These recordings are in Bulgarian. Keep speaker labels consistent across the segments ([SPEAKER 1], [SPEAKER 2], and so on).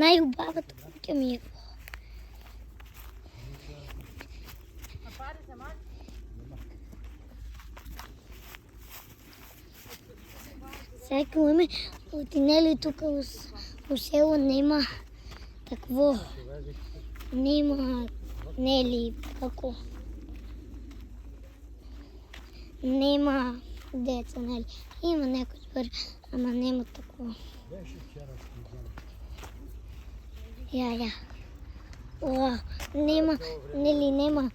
[SPEAKER 1] Најубавата куќа ми е. Секој отинели тука у село нема такво, нема, нели, како, нема деца, нели, има некој збор, ама нема такво. Ја. Нема, нели, нема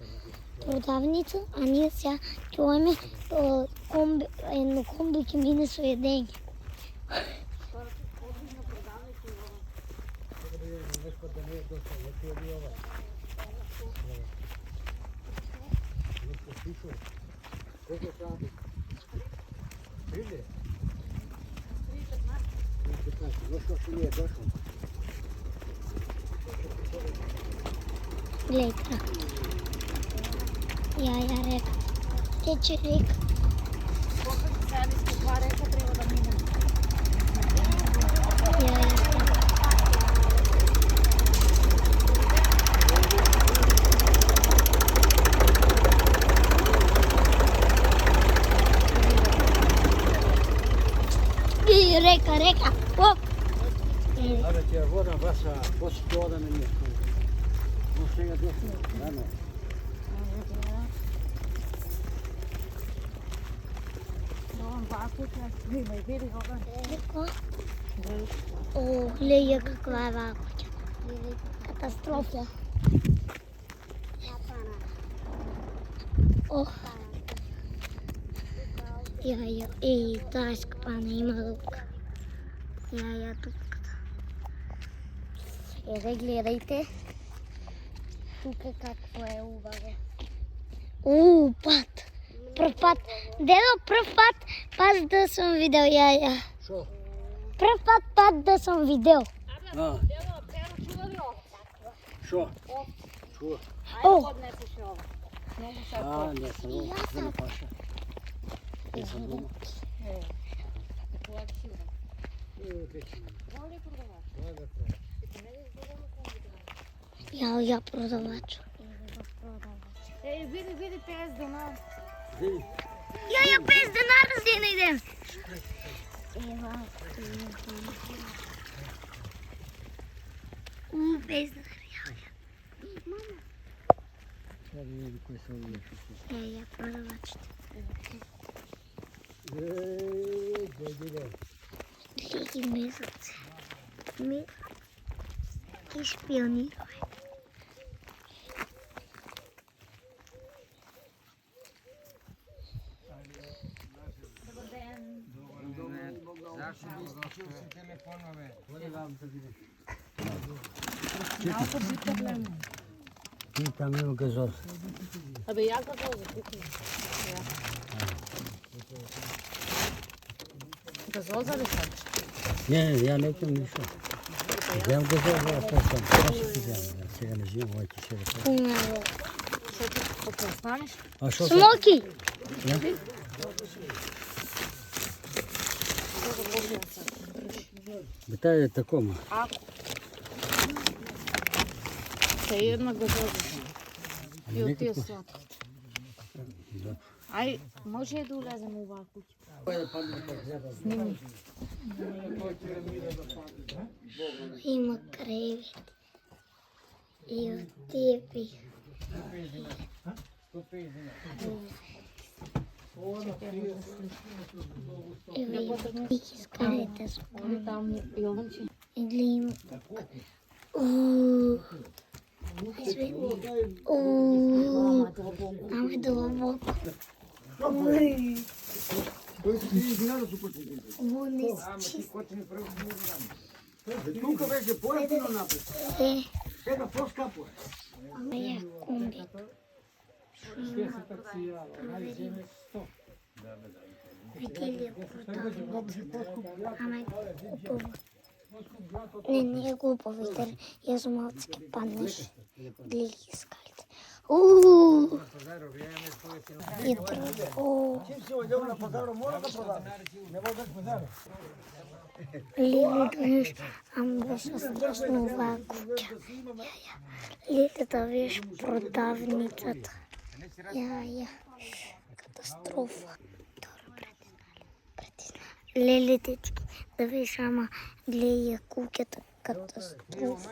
[SPEAKER 1] продавница, а ние сега ќе едно комби ќе мине со једење. Гледај трактор. Ја река. Тече река. Река. Оп.
[SPEAKER 2] Абе, ќе водам ваша после ода на ние. Но сега десно, рано.
[SPEAKER 1] О, гледа каква е вакуќа. Катастрофа. Ох. Ја, таа скапана има лука. Ја туката. Гледајте. Тука какво е убаво. Пат. Прв пат. Дедо, прв пат да сум видел ја.
[SPEAKER 2] Шо?
[SPEAKER 1] Прв пат да сум видел.
[SPEAKER 2] Дедо, чува ли ovo? Шо? Чува.
[SPEAKER 1] О.
[SPEAKER 2] Не сам ovo, да не паша. Не сам дома.
[SPEAKER 1] Ја продавач.
[SPEAKER 3] Види 50 денара.
[SPEAKER 2] Види.
[SPEAKER 1] Ја 50 денара си не идем. Ева. 50 денара. Мама.
[SPEAKER 2] Сега да види кој се овие шо.
[SPEAKER 1] Ја продавачите. Леги месец. Ти шпионираме.
[SPEAKER 2] Зашто би искачил си телефонове? Кој вам да видиш?
[SPEAKER 3] Малко би проблема.
[SPEAKER 2] Ти там има газоз.
[SPEAKER 3] Абе, ја газоза, купи. Газоза ли сакаш?
[SPEAKER 2] Не, ја не пијам ништо. Вземам газоз, а сам. Што ти вземам? Сега не живам, овој ти ще рекам.
[SPEAKER 1] Пунало.
[SPEAKER 3] Што ти ако останеш?
[SPEAKER 2] А што
[SPEAKER 1] Смоки.
[SPEAKER 2] Бе, таа е такома.
[SPEAKER 3] Ако. Се една газоза. И од тие сладки. Ај, може да улезем у оваа куќа. Сними.
[SPEAKER 1] Има кревет. И од тепи. И скарите спомни.
[SPEAKER 3] Там е јогонче.
[SPEAKER 1] Или има тука. Там е дълбоко. Не си чисто.
[SPEAKER 2] Тука беше по-ефтино напред. Сега по-скапо е.
[SPEAKER 1] Ама е комби. Видели продавницата. Ама е глупаво. Не е глупаво. Јас сум малце ке паднеш. Гледај ги скалите. И друго.
[SPEAKER 2] Чим си одел на пазаро, мора да продаваш. Не можеш пазаро.
[SPEAKER 1] Лили, довиш, ама беше страшно оваа куќа. Лилята беше продавницата. Катастрофа. Лелетечки, да виж, ама гледа куќата, катастрофа.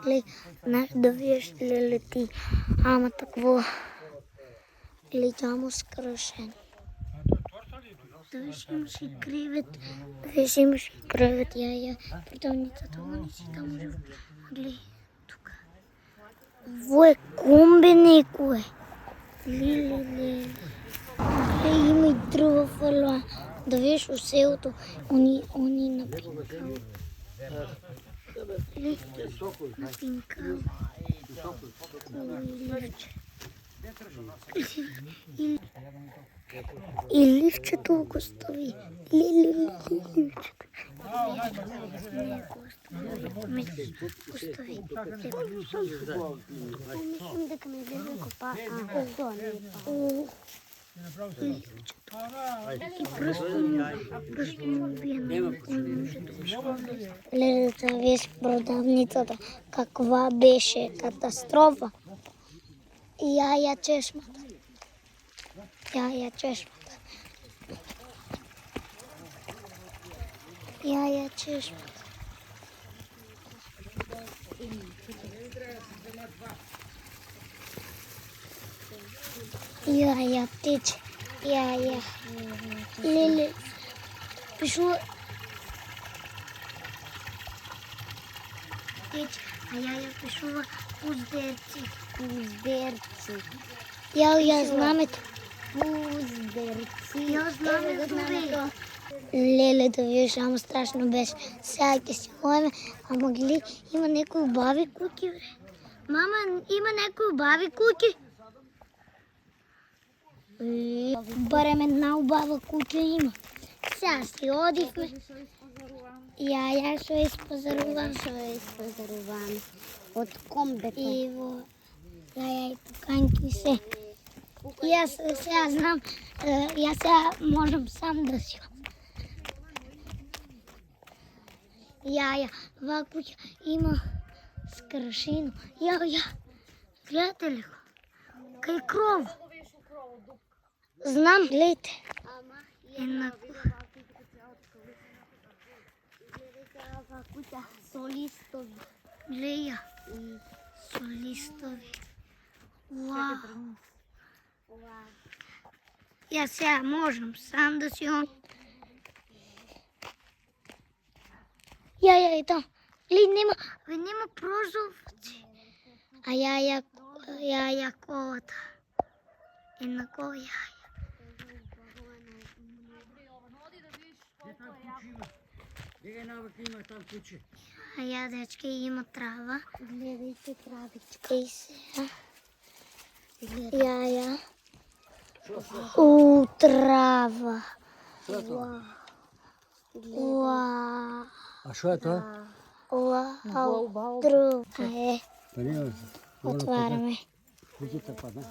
[SPEAKER 1] Гледа, да виж лелети, ама такво, гледа скршен. Да виж, имаш и кревет, продавницата, они си там жив. Гледа, тука. Во е комбе некое. Леле. Има и дрва фала. Да видиш у селото, они напинкал. Напинкал. И ливчето го стави. Ливчето. Мислим дека ми влезе копа. И просто му вие лелята виж продавницата, каква беше катастрофа. Јаја чешмата. Јаја птиче. Леле, пишува. Птиче, а јаја пишува уздерци. Ја знамето. Уздерци. Ја знамето. Леле, да видиш, ама страшно беше. Сега ќе си ходиме, ама гледай, има некои убави куќи, бре. Мама, има некои убави куќи. Барем една убава куќа има. Сега си одихме. Ја што е испазаруван. Од комбето. Иво. Ја и поканки се. Јас сега знам, јас сега можам сам да си одам. Ова куќа има скршино. Гледате ли го? Кај кров. Знам, гледайте. Една куќа со листови. Гледа. Со листови. Уау. Јас сега можам сам да си одам. Ја и там. Гледа, нема прозорци. А ја колата. Една кола јаја. А ја, дечки, има трава. Гледайте травичка. И сега. Ја. Трава. Уау.
[SPEAKER 2] А што е тоа?
[SPEAKER 1] Уау. Дрво. Отвараме.
[SPEAKER 2] Куќата падна.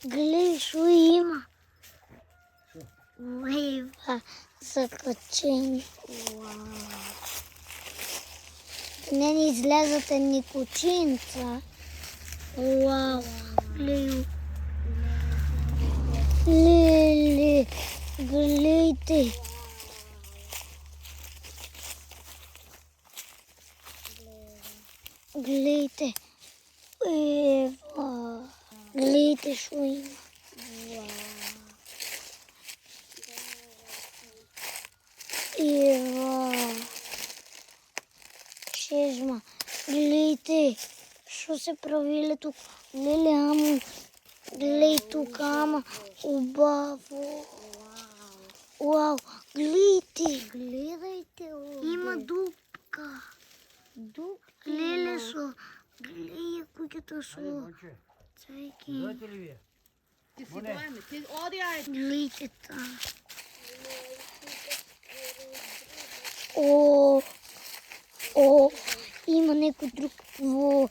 [SPEAKER 1] Гледай што има. Ева, закачени. Не ни излезате ни кучинца. Уау, гледай. Леле, гледайте. Гледайте. Ева. Гледайте што има. Ева. Чежма. Гледайте што се правиле тука. Леле, амо. Гледай тука, ама убаво. Уау, гледайте. Има дупка. Леле со. Гледай куќата со. Цајки.
[SPEAKER 3] Ти си дојме, ти оди ајде.
[SPEAKER 1] Гледайте там. Има некој друг во.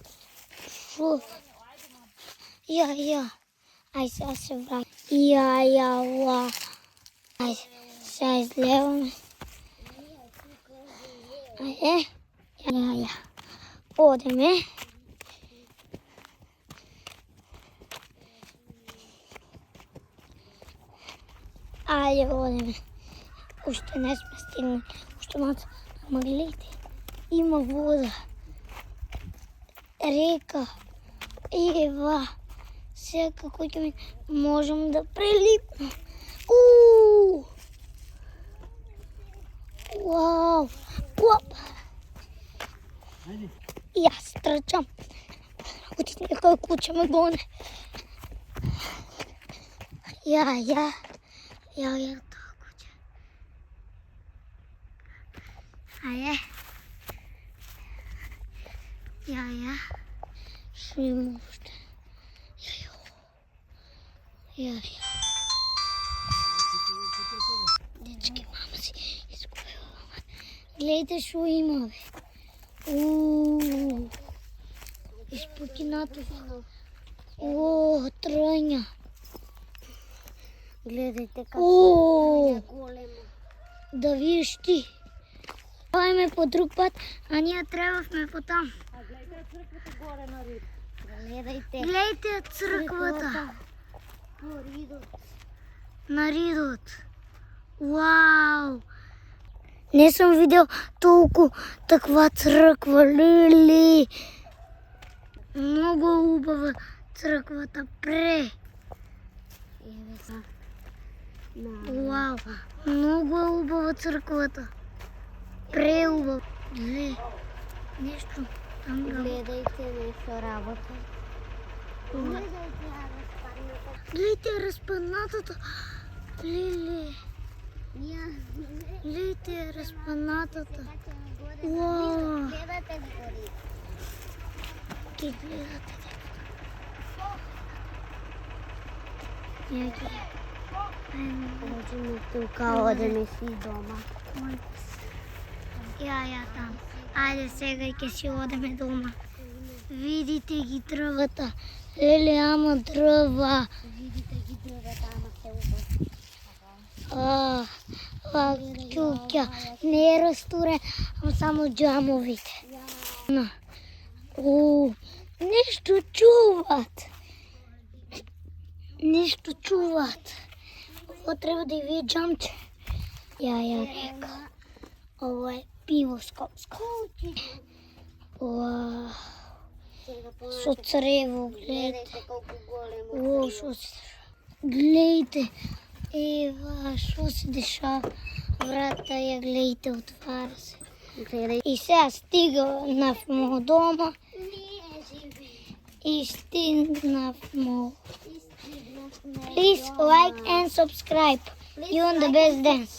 [SPEAKER 1] Шо? Ја. Ај сега се враќам. Ла. Ајде, сега излеваме. Ајде. Одеме. Ајде, одеме. Уште не сме стигнали. Уште малце. Ама гледайте, има вода. Река. Ева. Сега како ќе можам да прелипнам. Вау. Оп. И јас трчам. Оти некој куче ме гоне. Ја таа куче. Ајде. Ја. Шо има уште? Ја. Дечки, мама си изгубила. Гледайте шо има, бе. Испукинато. Трања.
[SPEAKER 3] Гледайте како е големо.
[SPEAKER 1] Да видиш ти. Пајме по друг пат, а ние требавме по там.
[SPEAKER 3] А гледайте црквата горе на рид.
[SPEAKER 1] Гледайте црквата. На ридот. Вау! Не сум видел толку таква црква, лели. Многу убава црквата, Вау, многу е убава црквата. Преубава. Нешто там
[SPEAKER 3] Гледайте нешто работа.
[SPEAKER 1] Гледайте разпаднатото. Гледайте разпаднатото. Вау.
[SPEAKER 3] Гледате гори.
[SPEAKER 1] Ки гледате. Ја ги.
[SPEAKER 3] Можеме тука одеме си дома.
[SPEAKER 1] Ја там. Ајде сега ќе си одеме дома. Видите ги дрвата. Леле, ама дрва.
[SPEAKER 3] Видите ги дрвата, ама се
[SPEAKER 1] Ова чуќа. Не е растурен, ама само џамовите. Нешто чуват. Ова треба да ви џамче. Ја река. Ова е пиво скопско. Со црево, гледайте. Гледайте. Ева, шо се дешава? Врата ја гледайте, отвара се. И сега стигнавме дома. И стигнавме. Please like and subscribe. You on the best dance.